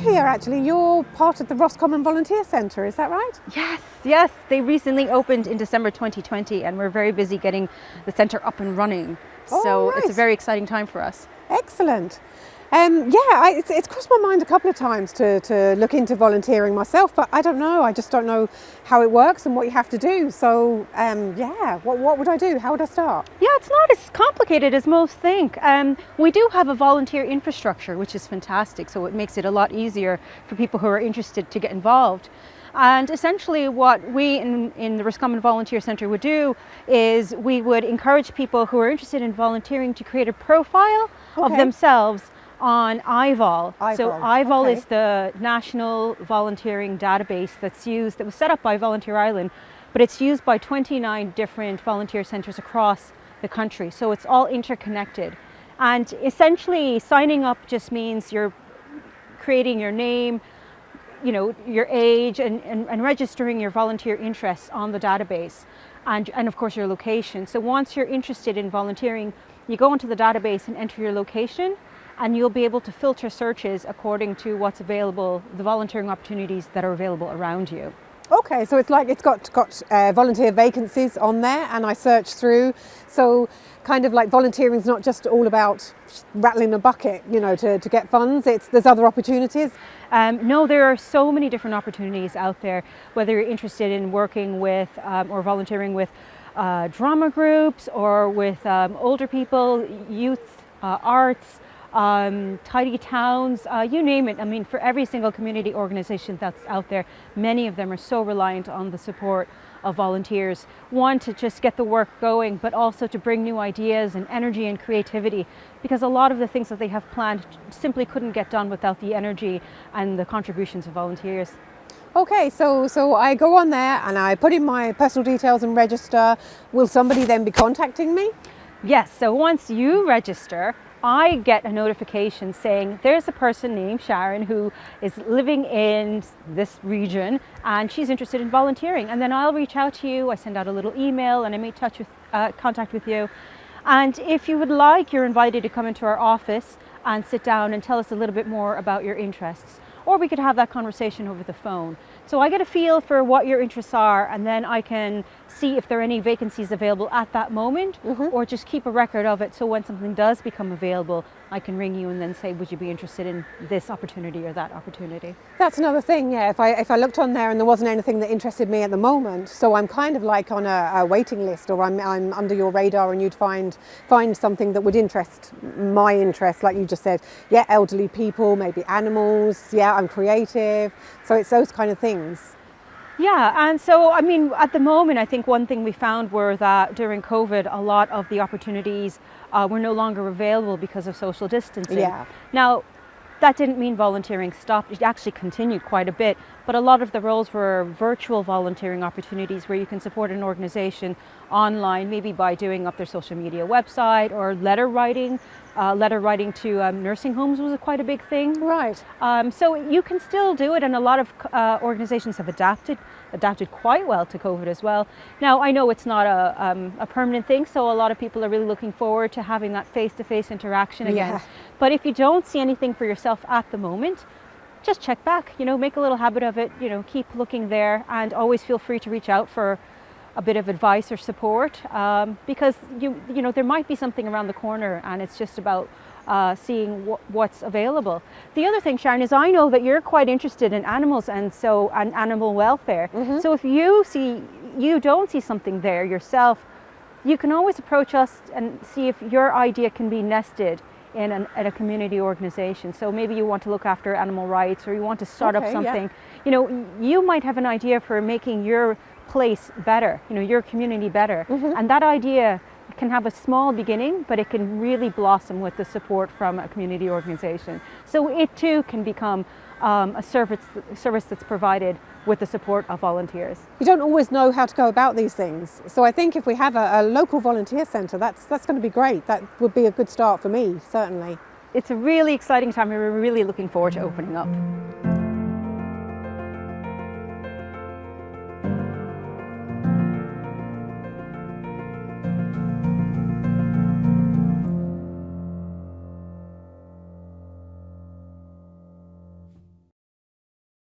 hear actually you're part of the Roscommon Volunteer Centre, is that right? Yes. They recently opened in December 2020 and we're very busy getting the centre up and running. So right. It's a very exciting time for us. Excellent. It's crossed my mind a couple of times to look into volunteering myself, but I don't know. I just don't know how it works and what you have to do. So, what would I do? How would I start? Yeah, it's not as complicated as most think. We do have a volunteer infrastructure, which is fantastic. So it makes it a lot easier for people who are interested to get involved. And essentially what we in the Roscommon Volunteer Centre would do is we would encourage people who are interested in volunteering to create a profile of themselves on iVol. So iVol is the national volunteering database that was set up by Volunteer Ireland, but it's used by 29 different volunteer centres across the country. So it's all interconnected. And essentially signing up just means you're creating your name, your age and registering your volunteer interests on the database and of course your location. So once you're interested in volunteering, you go into the database and enter your location and you'll be able to filter searches according to what's available, the volunteering opportunities that are available around you. Okay, so it's like it's got volunteer vacancies on there and I search through. So kind of like volunteering is not just all about rattling a bucket, to get funds. There's other opportunities. No, there are so many different opportunities out there, whether you're interested in working with or volunteering with drama groups or with older people, youth, arts, tidy towns, you name it. I mean, for every single community organization that's out there, many of them are so reliant on the support of volunteers. One, to just get the work going, but also to bring new ideas and energy and creativity, because a lot of the things that they have planned simply couldn't get done without the energy and the contributions of volunteers. Okay, so I go on there and I put in my personal details and register. Will somebody then be contacting me? Yes, so once you register, I get a notification saying there's a person named Sharon who is living in this region and she's interested in volunteering. And then I'll reach out to you, I send out a little email and I make contact with you. And if you would like, you're invited to come into our office and sit down and tell us a little bit more about your interests. Or we could have that conversation over the phone. So I get a feel for what your interests are and then I can see if there are any vacancies available at that moment or just keep a record of it so when something does become available, I can ring you and then say, would you be interested in this opportunity or that opportunity? That's another thing, yeah. If I looked on there and there wasn't anything that interested me at the moment, so I'm kind of like on a waiting list or I'm under your radar and you'd find something that would interest my interest, like you just said. Yeah, elderly people, maybe animals, yeah, I'm creative. So it's those kind of things. Yeah, and so, I mean, at the moment, I think one thing we found were that during COVID, a lot of the opportunities were no longer available because of social distancing. Yeah. Now, that didn't mean volunteering stopped. It actually continued quite a bit, but a lot of the roles were virtual volunteering opportunities where you can support an organization online, maybe by doing up their social media website or letter writing. Letter writing to nursing homes was quite a big thing. Right. So you can still do it, and a lot of organizations have adapted quite well to COVID as well. Now, I know it's not a permanent thing, so a lot of people are really looking forward to having that face-to-face interaction again. Yeah. But if you don't see anything for yourself at the moment, just check back, make a little habit of it, keep looking there, and always feel free to reach out for a bit of advice or support, because there might be something around the corner and it's just about seeing what's available. The other thing, Sharon, is I know that you're quite interested in animals and animal welfare. So if you don't see something there yourself, you can always approach us and see if your idea can be nested in a community organization. So maybe you want to look after animal rights or you want to start up something. Yeah. You might have an idea for making your place better, your community better. And that idea can have a small beginning, but it can really blossom with the support from a community organization. So it too can become a service that's provided with the support of volunteers. You don't always know how to go about these things. So I think if we have a local volunteer centre, that's going to be great. That would be a good start for me, certainly. It's a really exciting time and we're really looking forward to opening up.